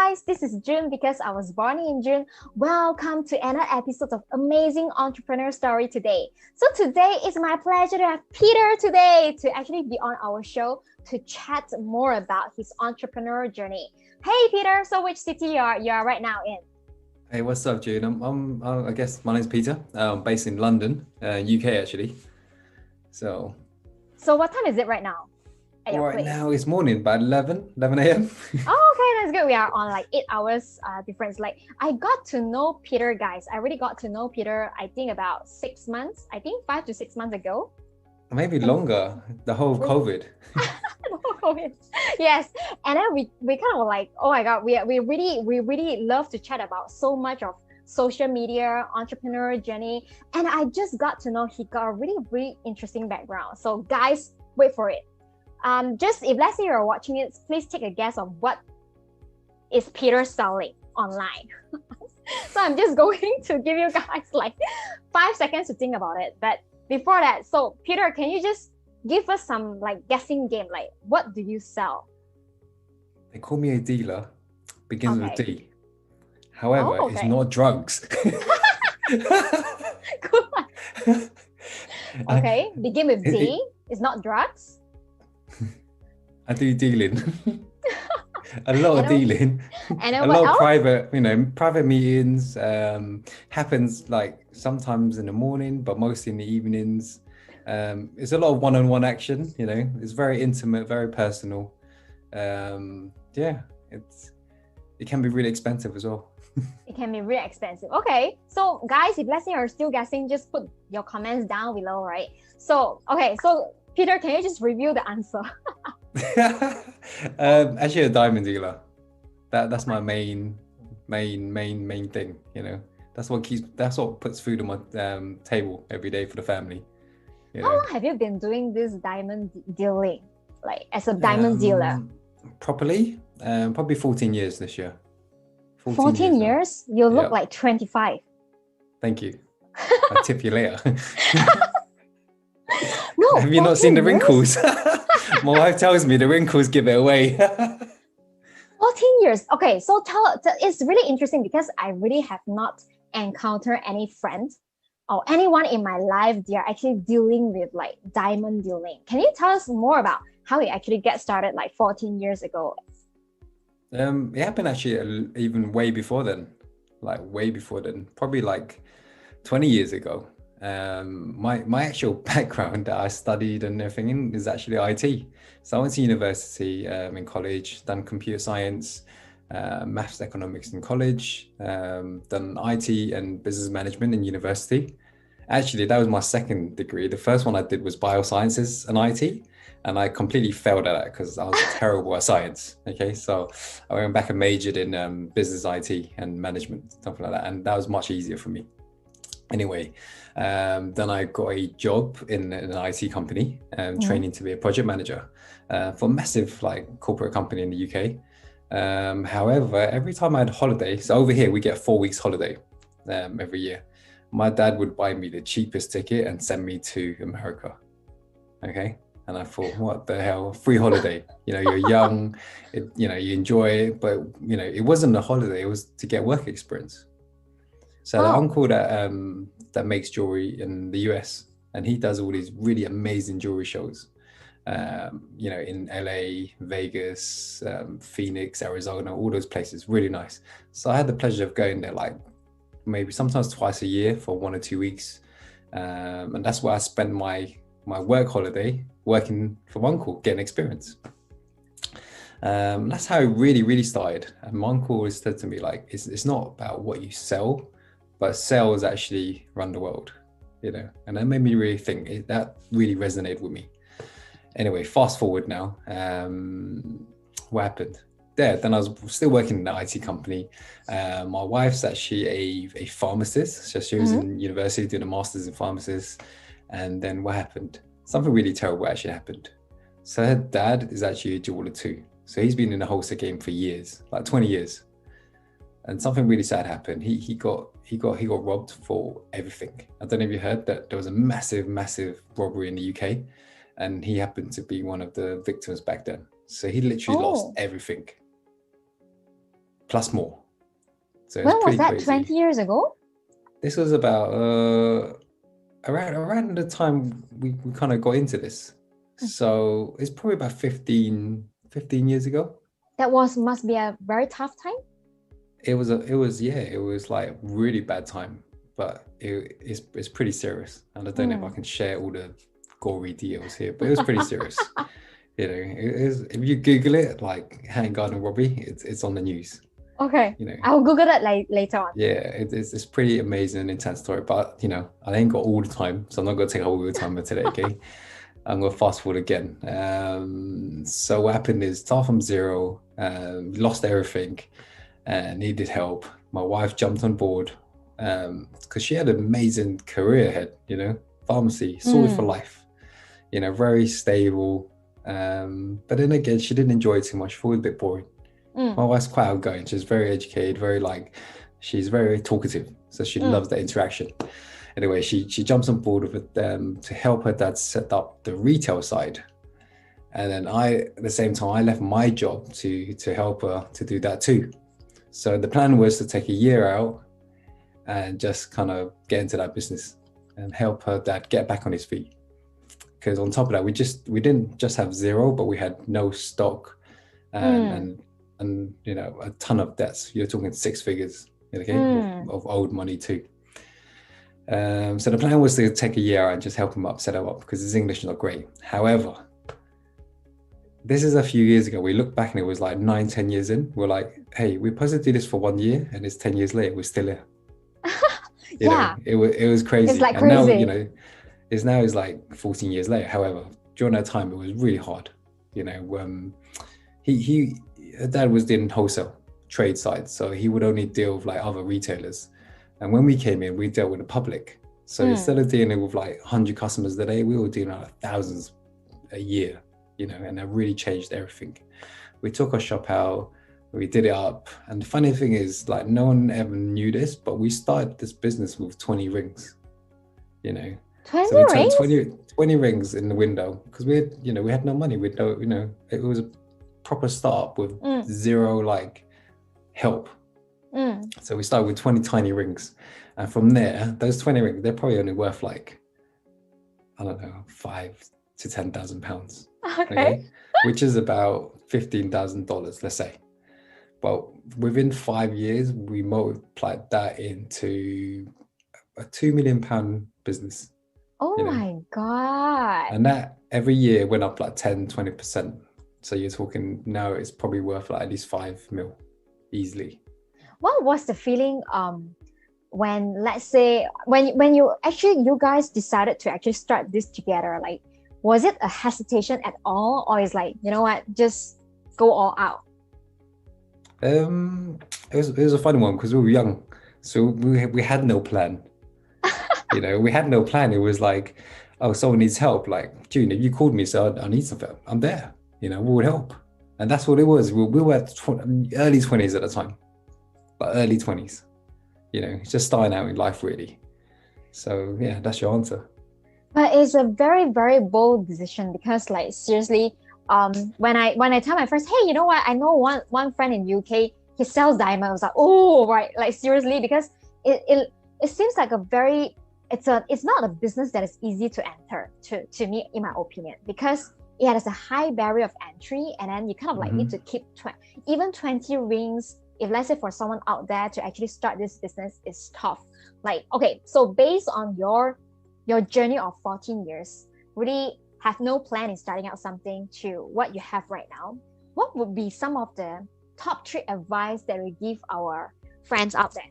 guys, this is June because I was born in June. Welcome to another episode of Amazing Entrepreneur Story today. So today it's my pleasure to have Peter today to actually be on our show to chat more about his entrepreneurial journey. Hey Peter, so which city you are right now in? Hey, what's up, June? I guess my name's Peter. I'm based in London, UK actually. So So what time is it right now at your right place? now it's morning, about 11 a.m. Oh, okay, that's good. We are on like 8 hours difference. Like I got to know Peter, guys. I really got to know Peter, I think about 6 months, I think 5 to 6 months ago. Maybe And longer, the whole COVID. yes, and then we kind of were like, oh my god, we really love to chat about so much of social media, entrepreneurial journey, and I just got to know he got a really interesting background. So guys, wait for it. Just if let's say you're watching it, please take a guess of what is Peter selling online. So I'm just going to give you guys like 5 seconds to think about it. But before that, so Peter, can you just give us some like guessing game? Like, what do you sell? They call me a dealer, begins with Okay. D. However, Oh, it's okay. not drugs. Good one. Okay. Begin with D. It's not drugs. I do dealing. A lot of And then, dealing. and then A what lot of else? private meetings. Happens like sometimes in the morning, but mostly in the evenings. It's a lot of one-on-one action. It's very intimate, very personal. Yeah, it can be really expensive as well. It can be really expensive. Okay. So guys, if let's say you're still guessing, just put your comments down below, right? So, okay. So Peter, can you just review the answer? Actually, a diamond dealer. That's my main thing. That's what puts food on my table every day for the family. How long have you been doing this diamond dealing, like as a diamond dealer? Properly, probably 14 years this year. 14 years now. years? You look Yeah. like 25. Thank you. I'll tip you later. No, Have you not seen the 14 years? wrinkles? My wife tells me the wrinkles give it away. 14 years. Okay, so it's really interesting because I really have not encountered any friends or anyone in my life. They are actually dealing with like diamond dealing. Can you tell us more about how you actually get started like 14 years ago? It happened actually even way before then, probably like 20 years ago. My actual background that I studied and everything in is actually IT. So I went to university in college, done computer science, maths, economics in college, done IT and business management in university. Actually, that was my second degree. The first one I did was biosciences and IT, and I completely failed at that because I was terrible at science. Okay, so I went back and majored in business IT and management, something like that, and that was much easier for me. Anyway, then I got a job in an IT company, training to be a project manager for a massive like corporate company in the UK. However, every time I had holiday, so over here we get 4 weeks holiday every year. My dad would buy me the cheapest ticket and send me to America. Okay. And I thought, what the hell? Free holiday. You're young, you enjoy it, but it wasn't a holiday, it was to get work experience. So the Wow. uncle that makes jewelry in the US, and he does all these really amazing jewelry shows, in LA, Vegas, Phoenix, Arizona, all those places, really nice. So I had the pleasure of going there like maybe sometimes twice a year for 1 or 2 weeks. And that's where I spent my work holiday working for my uncle, getting experience. That's how it really started. And my uncle always said to me, like, it's not about what you sell, but sales actually run the world, and that made me really think. That really resonated with me. Anyway, fast forward now, what happened? Then I was still working in an IT company. My wife's actually a pharmacist, so she was in university doing a master's in pharmacist. And then what happened? Something really terrible actually happened. So her dad is actually a jeweler too. So he's been in the wholesale game for years, like 20 years. And something really sad happened. He got robbed for everything. I don't know if you heard that there was a massive robbery in the UK, and he happened to be one of the victims back then. So he literally lost everything. plus more. So When it's was pretty that? crazy. 20 years ago? This was about around the time we kind of got into this. So it's probably about 15 years ago. That must be a very tough time. It was like really bad time, but it's pretty serious. And I don't know if I can share all the gory deals here, but it was pretty serious. You know, it is, if you Google it, like hand garden robbery, it's on the news. Okay. You know, I'll Google that later on. yeah, it's pretty amazing and intense story. But you know, I ain't got all the time, so I'm not gonna take all the time today. Okay, I'm gonna fast forward again. So what happened is start from zero, lost everything, and needed help. My wife jumped on board because she had an amazing career ahead. You know, pharmacy, sorted for life. You know, very stable. But then again, she didn't enjoy it too much. She thought it was a bit boring. My wife's quite outgoing. She's very educated, she's very talkative. So she loves the interaction. Anyway, she jumps on board with them to help her dad set up the retail side. And then at the same time, I left my job to help her to do that too. So the plan was to take a year out and just kind of get into that business and help her dad get back on his feet. Because on top of that, we didn't just have zero, but we had no stock and you know, a ton of debts. You're talking 6 figures, okay, of owed money too. So the plan was to take a year and just help him up, set him up, because his English is not great. However, this is a few years ago. We look back and it was like 9-10 years in. We're like, hey, we're supposed to do this for 1 year, and it's 10 years later, we're still here. You know, it was crazy. It's like and crazy. Now, you know, it's like 14 years later. However, during that time, it was really hard. You know, Dad was in wholesale trade side, so he would only deal with like other retailers. And when we came in, we dealt with the public. So instead of dealing with like 100 customers a day, we were dealing with like thousands a year, you know, and that really changed everything. We took our shop out, we did it up. And the funny thing is, like, no one ever knew this, but we started this business with 20 rings, you know. 20 so we rings? took 20 rings in the window because we had no money. We don't, you know, it was a proper startup with zero like help. So we started with 20 tiny rings, and from there, those 20 rings, they're probably only worth like, I don't know, £5,000 to £10,000. Okay, which is about $15,000, let's say. But within 5 years, we multiplied that into a £2 million business. Oh, you know? My God. And that every year went up like 10-20%. So you're talking now it's probably worth like at least 5 mil easily. What was the feeling when, let's say, when you guys decided to actually start this together? Like, was it a hesitation at all, or is like, you know what, just go all out? It was a funny one because we were young, so we had no plan. You know, we had no plan. It was like, oh, someone needs help. Like, June, if you called me, so I need something, I'm there. You know, we would help. And that's what it was. We were early 20s at the time, like early 20s. You know, just starting out in life, really. So yeah, that's your answer. But it's a very, very bold decision because, like, seriously, when I tell my friends, hey, you know what? I know one friend in UK, he sells diamonds. I was like, oh, right, like seriously, because it seems like it's not a business that is easy to enter to me, in my opinion, because it has a high barrier of entry, and then you kind of like need to keep even 20 rings. If let's say for someone out there to actually start this business is tough. Like, okay, so based on your journey of 14 years, really have no plan in starting out something to what you have right now, what would be some of the top 3 advice that we give our friends out there?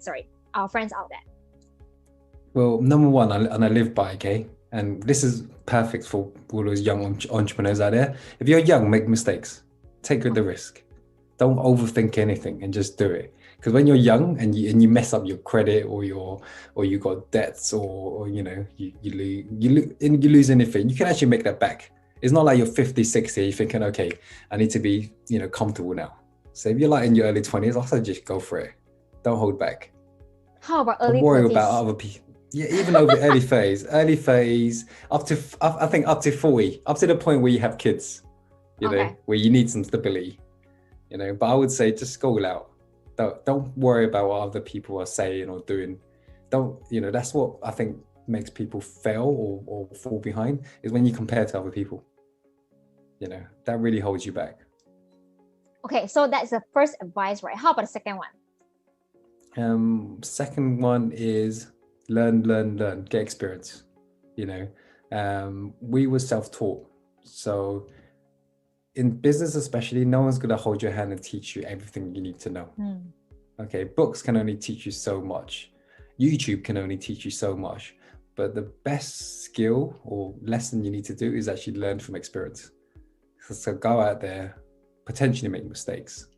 Well, number one, and I live by, okay? And this is perfect for all those young entrepreneurs out there. If you're young, make mistakes. Take the risk. Don't overthink anything and just do it. Because when you're young and you mess up your credit or you got debts or you know you lose anything, you can actually make that back. It's not like you're 50, 60, you're thinking, okay, I need to be, you know, comfortable now. So if you're like in your early 20s, also just go for it. Don't hold back. How about early 30s? Don't worry about other people. Yeah, even over early phase, up to, I think up to 40, up to the point where you have kids, you know, where you need some stability, you know, but I would say just go all out, Don't worry about what other people are saying or doing. Don't, that's what I think makes people fail or fall behind, is when you compare to other people. That really holds you back. Okay, so that's the first advice, right? How about the second one? Second one is learn, get experience. We were self-taught. So in business especially, no one's going to hold your hand and teach you everything you need to know. Okay, books can only teach you so much. YouTube can only teach you so much. But the best skill or lesson you need to do is actually learn from experience. So go out there, potentially make mistakes,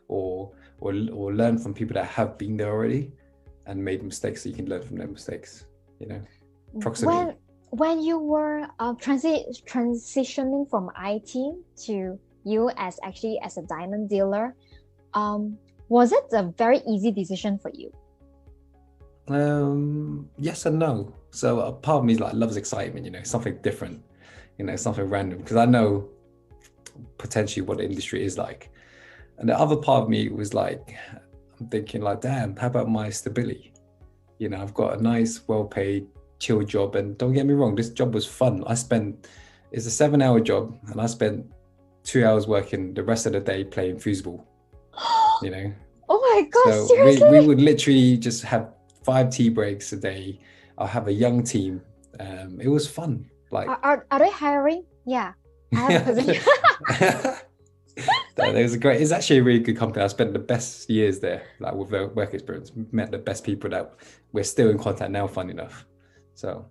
or learn from people that have been there already and made mistakes, so you can learn from their mistakes. Proximity. When you were transitioning from IT to you as a diamond dealer, was it a very easy decision for you? Yes and no. So a part of me loves excitement, something different, something random, because I know potentially what the industry is like. And the other part of me was like, I'm thinking damn, how about my stability? I've got a nice, well-paid, chill job, and don't get me wrong, this job was fun. It's a 7-hour job, and I spent 2 hours working the rest of the day playing foosball. Oh my God, so seriously? we would literally just have 5 tea breaks a day. I'll have a young team. It was fun. Are they hiring? Yeah, I have a position. It's actually a really good company. I spent the best years there, with the work experience, met the best people that we're still in contact now, fun enough. So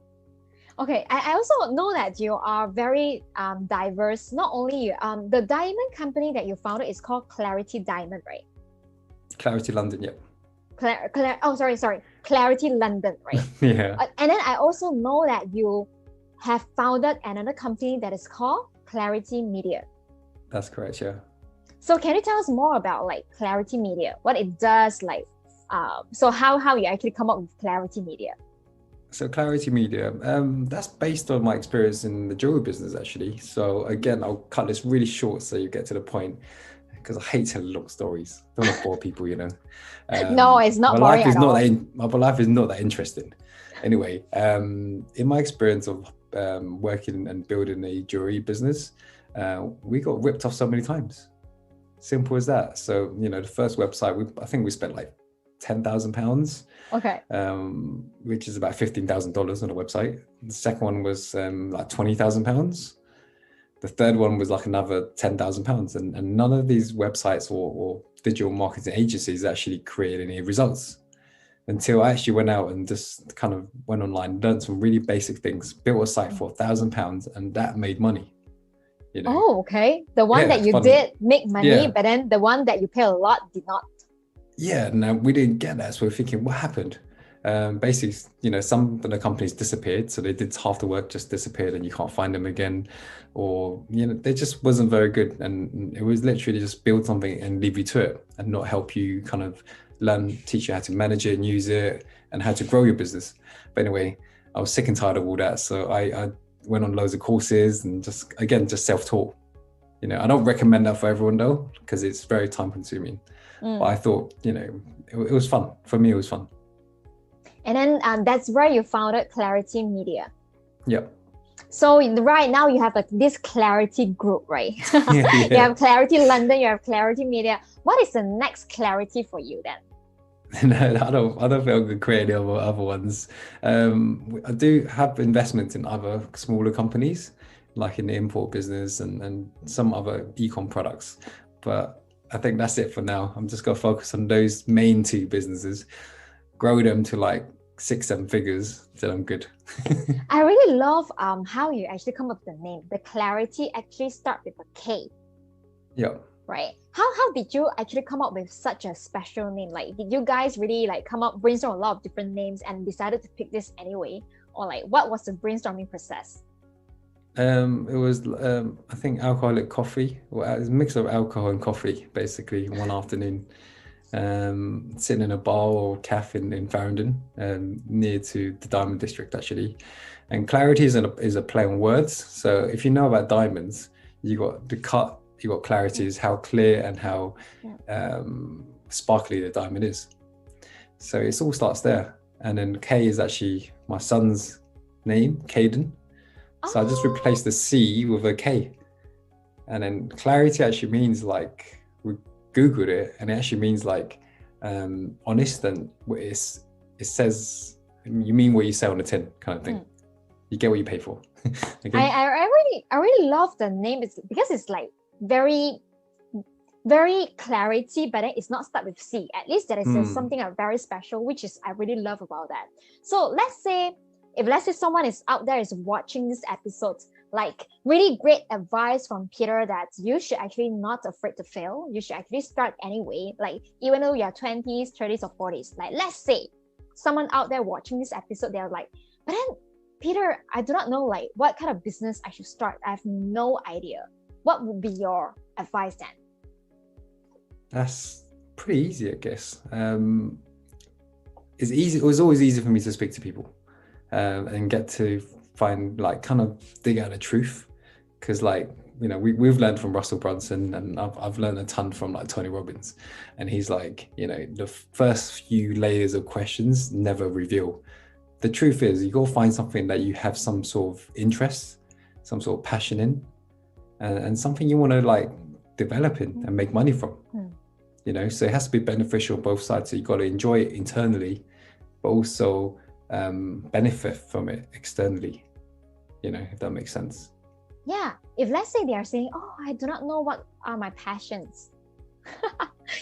okay, I also know that you are very diverse. Not only you, the diamond company that you founded is called Clarity Diamond, right? Clarity London, yep. Clarity London, right? Yeah. And then I also know that you have founded another company that is called Clarity Media. That's correct, yeah. So can you tell us more about Clarity Media, what it does, so how you actually come up with Clarity Media? So Clarity Media, that's based on my experience in the jewelry business, actually. So again, I'll cut this really short so you get to the point, because I hate telling long stories. Don't want to bore people, No, it's not boring at all. My life is not that interesting. Anyway, in my experience of working and building a jewelry business, we got ripped off so many times. Simple as that. So, the first website, I think we spent £10,000. Okay. Which is about $15,000 on a website. The second one was £20,000. The third one was another £10,000, and none of these websites or digital marketing agencies actually created any results until I actually went out and just kind of went online, learned some really basic things, built a site for £1,000, and that made money. Oh, okay. The one that you did make money, but then the one that you pay a lot did not. Yeah, no, we didn't get that. So we're thinking, what happened? Basically, some of the companies disappeared. So they did half the work, just disappeared, and you can't find them again. Or, they just wasn't very good. And it was literally just build something and leave you to it and not help you kind of teach you how to manage it and use it and how to grow your business. But anyway, I was sick and tired of all that. So I went on loads of courses and just self-taught. I don't recommend that for everyone though, because it's very time consuming. But I thought, it was fun. For me, it was fun. And then that's where you founded Clarity Media. Yep. So right now you have this Clarity group, right? Yeah. You have Clarity London, you have Clarity Media. What is the next Clarity for you then? No, I don't feel I could create any other ones. I do have investments in other smaller companies, like in the import business and some other e-com products. But I think that's it for now. I'm just going to focus on those main 2 businesses, grow them to 6-7 figures, then I'm good. I really love how you actually come up with the name. The Clarity actually start with a K. Yeah. Right. How did you actually come up with such a special name? Did you guys really brainstorm a lot of different names and decided to pick this anyway? Or what was the brainstorming process? It was I think alcoholic coffee. Well, it was a mix of alcohol and coffee, basically, one afternoon. Sitting in a bar or cafe in Farringdon, near to the Diamond District, actually. And clarity is a play on words. So if you know about diamonds, you got the cut, you got clarity is how clear and how sparkly the diamond is. So it all starts there. And then K is actually my son's name, Caden. So I just replaced the C with a K. And then clarity actually means like, we Googled it, and it actually means like honest, and it says, you mean what you say on the tin kind of thing. You get what you pay for. Okay? I really love the name because it's like very clarity, but then it's not start with C. At least there is something very special, which is I really love about that. So let's say someone is out there is watching this episode, like really great advice from Peter that you should actually not afraid to fail. You should actually start anyway. Like even though you're 20s, 30s, or 40s. Like let's say someone out there watching this episode, they're like, but then Peter, I do not know like what kind of business I should start. I have no idea. What would be your advice then? That's pretty easy, I guess. It's easy. It was always easy for me to speak to people and get to find, like, kind of dig out the truth. Because, like, you know, we've learned from Russell Brunson, and I've learned a ton from like Tony Robbins. And he's like, you know, the first few layers of questions never reveal. The truth is, you got to find something that you have some sort of interest, some sort of passion in, and something you want to like develop in and make money from. You know, so it has to be beneficial on both sides. So you got to enjoy it internally, but also benefit from it externally. You know, if that makes sense. Yeah. If let's say they are saying, "Oh, I do not know what are my passions."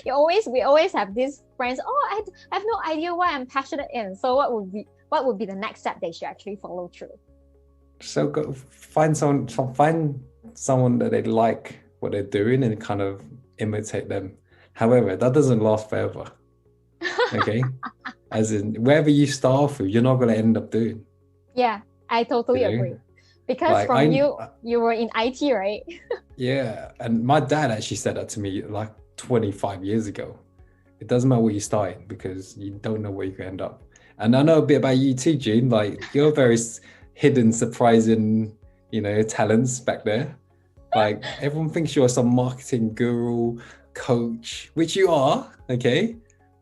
we always have these friends. "Oh, I have no idea what I'm passionate in." So what would be the next step they should actually follow through? So go find someone that they like what they're doing and kind of imitate them. However, that doesn't last forever. Okay. As in, wherever you start off with, you're not going to end up doing. Yeah, I totally agree. Because like, you were in IT, right? Yeah. And my dad actually said that to me like 25 years ago. It doesn't matter where you start, because you don't know where you can end up. And I know a bit about you too, June. Like, you're very hidden, surprising, you know, talents back there. Like, everyone thinks you're some marketing guru, coach, which you are, okay?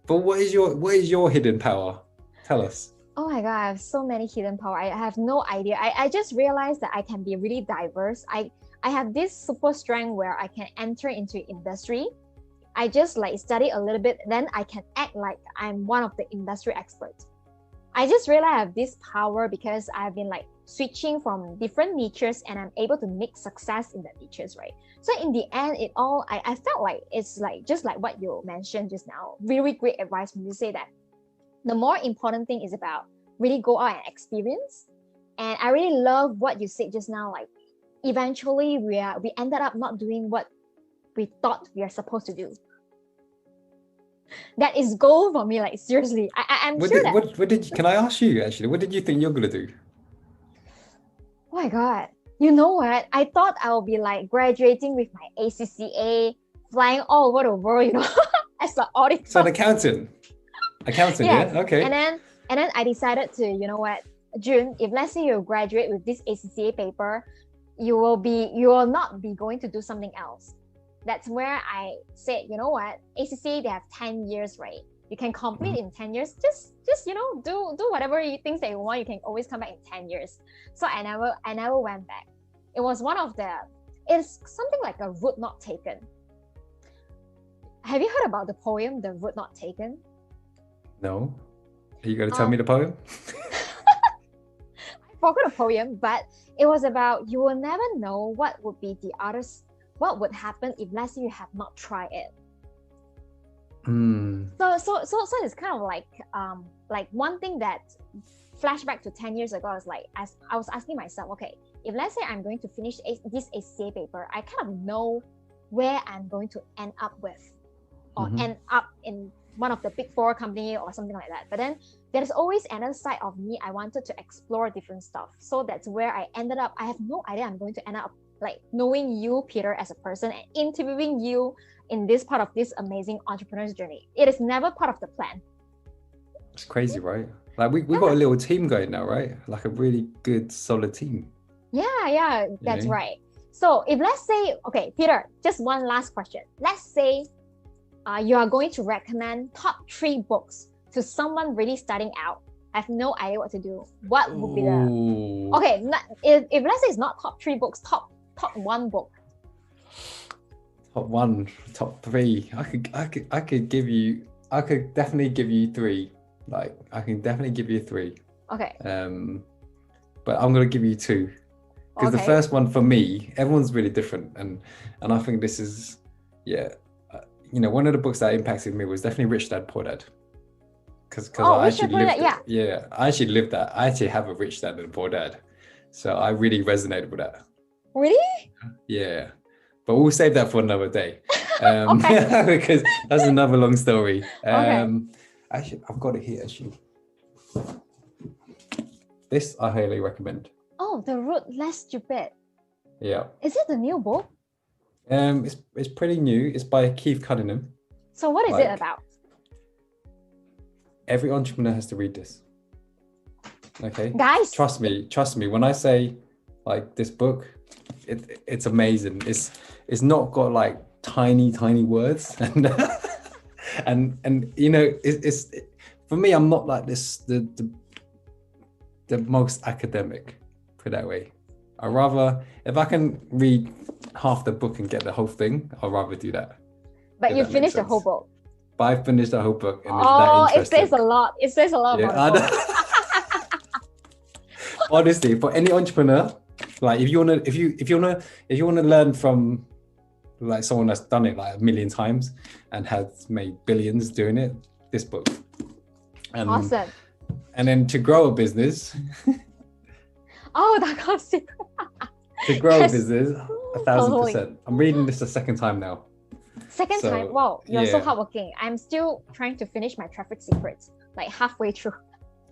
But what is your hidden power? Tell us. Oh my God, I have so many hidden power. I have no idea. I just realized that I can be really diverse. I have this super strength where I can enter into industry. I just like study a little bit, then I can act like I'm one of the industry experts. I just realized I have this power because I've been like switching from different niches, and I'm able to make success in the niches, right? So in the end, I felt like it's like just like what you mentioned just now. Really great advice when you say that the more important thing is about really go out and experience. And I really love what you said just now. Like eventually we ended up not doing what we thought we are supposed to do. That is gold for me. Like seriously, I'm sure that. Can I ask you actually? What did you think you're gonna do? Oh my God! You know what? I thought I would be like graduating with my ACCA, flying all over the world. You know, as an auditor. So an accountant. Yes. Yeah. Okay. And then I decided to, you know what, June, if let's say you graduate with this ACCA paper, you will not be going to do something else. That's where I said, you know what, ACCA, they have 10 years, right? You can complete in 10 years. Just you know, do whatever things that you want. You can always come back in 10 years. So I never went back. It was it's something like a route not taken. Have you heard about the poem, The Route Not Taken? No. Are you going to tell me the poem? I forgot the poem, but it was about you will never know what would happen if let's say you have not tried it. So it's kind of like one thing that flashback to 10 years ago. I was like, as I was asking myself, okay, if let's say I'm going to finish this ACCA paper, I kind of know where I'm going to end up with, or end up in one of the big four company or something like that. But then there's always another side of me. I wanted to explore different stuff. So that's where I ended up. I have no idea I'm going to end up like knowing you, Peter, as a person, and interviewing you in this part of this amazing entrepreneur's journey. It is never part of the plan. It's crazy, right? Like we got a little team going now, right? Like a really good, solid team. Yeah, that's right. So if let's say, okay, Peter, just one last question. Let's say you are going to recommend top 3 books to someone really starting out, I have no idea what to do, what would be the... Okay, if let's say it's not top 3 books, top 1 book. Top 1, top 3. I could definitely give you 3. Like, I can definitely give you 3. Okay. But I'm gonna give you 2. Because the first one for me, everyone's really different, and I think this is, one of the books that impacted me was definitely Rich Dad Poor Dad. Because I actually lived it. Yeah, I actually lived that. I actually have a rich dad and a poor dad, so I really resonated with that. Really? Yeah, but we'll save that for another day, because that's another long story. Actually, I've got it here. Actually, this I highly recommend. Oh, The Root Less Stupid. Yeah. Is it the new book? It's pretty new. It's by Keith Cunningham. So what is it about? Every entrepreneur has to read this. Okay, guys, trust me when I say, like, this book, it's amazing. It's not got like tiny words, and it's for me, I'm not like this the most academic, put it that way. I rather, if I can read half the book and get the whole thing, I'll rather do that. But you finished the whole book. But I finished the whole book, and it's that interesting. It says a lot. It says a lot about the book. Honestly, for any entrepreneur, like if you wanna learn from like someone that's done it like a million times and has made billions doing it, this book. And, awesome. And then to grow a business. That got secret. To grow a business, 1,000%. I'm reading this a second time now. Second time? Wow, you're so hardworking. I'm still trying to finish my Traffic Secrets, like halfway through.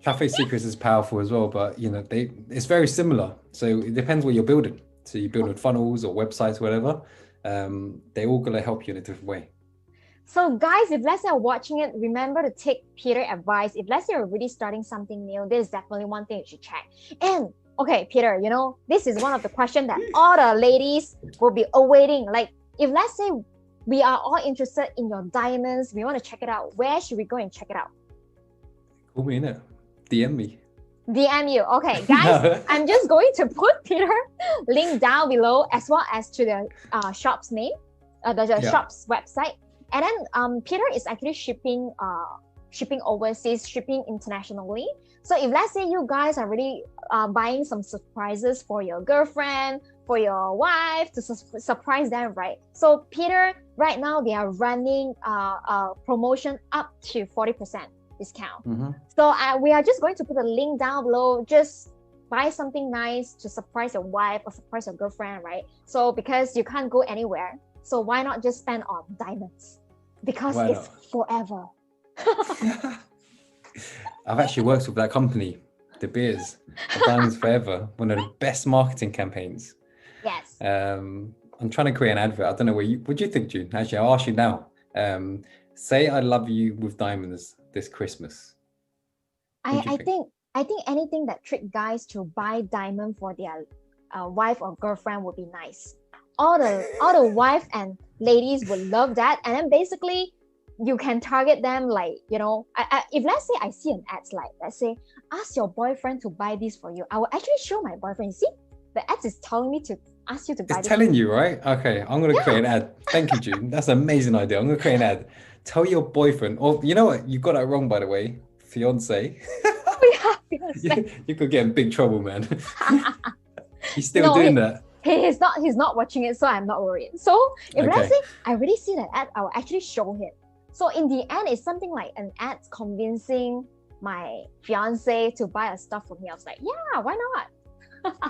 Traffic Secrets is powerful as well, but it's very similar. So it depends what you're building. So you build funnels or websites, whatever. They're all gonna help you in a different way. So guys, if let's say you're watching it, remember to take Peter's advice. If let's say you're really starting something new, this is definitely one thing you should check. And okay, Peter, this is one of the questions that all the ladies will be awaiting. Like, if let's say we are all interested in your diamonds, we want to check it out, where should we go and check it out? Call me, innit? DM me. DM you. Okay, guys, I'm just going to put Peter link down below, as well as to the shop's name, the shop's website. And then Peter is actually shipping overseas, shipping internationally. So if let's say you guys are really buying some surprises for your girlfriend, for your wife, to surprise them, right? So Peter, right now they are running a promotion up to 40% discount. Mm-hmm. So we are just going to put a link down below. Just buy something nice to surprise your wife or surprise your girlfriend, right? So because you can't go anywhere, so why not just spend on diamonds? Because it's forever. I've actually worked with that company, De Beers, Diamonds Forever, one of the best marketing campaigns. Yes. I'm trying to create an advert. I don't know what do you think, June? Actually, I'll ask you now. Say I love you with diamonds this Christmas. I think anything that trick guys to buy diamond for their wife or girlfriend would be nice. All the wife and ladies would love that. And then basically you can target them, like, if let's say I see an ad, like, let's say, ask your boyfriend to buy this for you. I will actually show my boyfriend, see, the ad is telling me to ask you to buy this. It's telling you, right? Okay, I'm going to create an ad. Thank you, June. That's an amazing idea. I'm going to create an ad. Tell your boyfriend, or you know what? You got that wrong, by the way. Fiance. Fiance. You could get in big trouble, man. He's still doing that. He's not watching it, so I'm not worried. So if let's say I really see that ad, I will actually show him. So in the end, it's something like an ad convincing my fiance to buy a stuff from me. I was like, yeah, why not?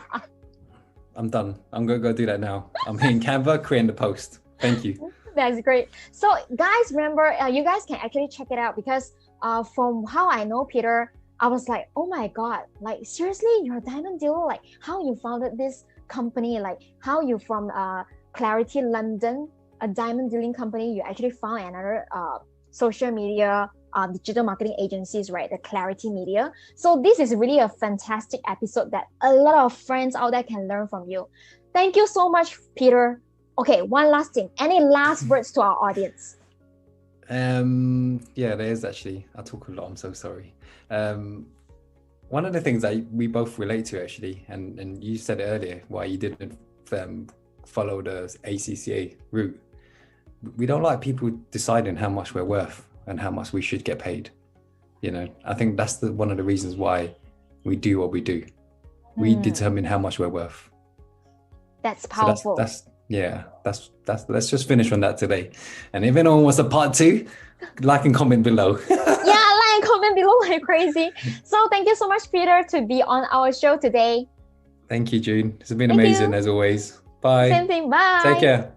I'm done. I'm going to go do that now. I'm hitting Canva, creating the post. Thank you. That's great. So guys, remember, you guys can actually check it out, because from how I know Peter, I was like, oh my God, like seriously, you're a diamond dealer? Like how you founded this company, like how you from Clarity London, a diamond dealing company, you actually found another social media digital marketing agencies, right? The Clarity Media. So this is really a fantastic episode that a lot of friends out there can learn from you. Thank you so much, Peter. Okay, one last thing. Any last words to our audience? Yeah, there is actually. I talk a lot. I'm so sorry. One of the things that we both relate to actually, and you said earlier why you didn't follow the ACCA route. We don't like people deciding how much we're worth and how much we should get paid. You know, I think that's one of the reasons why we do what we do. We determine how much we're worth. That's powerful. So that's let's just finish on that today. And if anyone wants a part 2, like and comment below. Yeah, like and comment below like crazy. So thank you so much, Peter, to be on our show today. Thank you, June. It's been amazing as always. Bye. Same thing. Bye. Take care.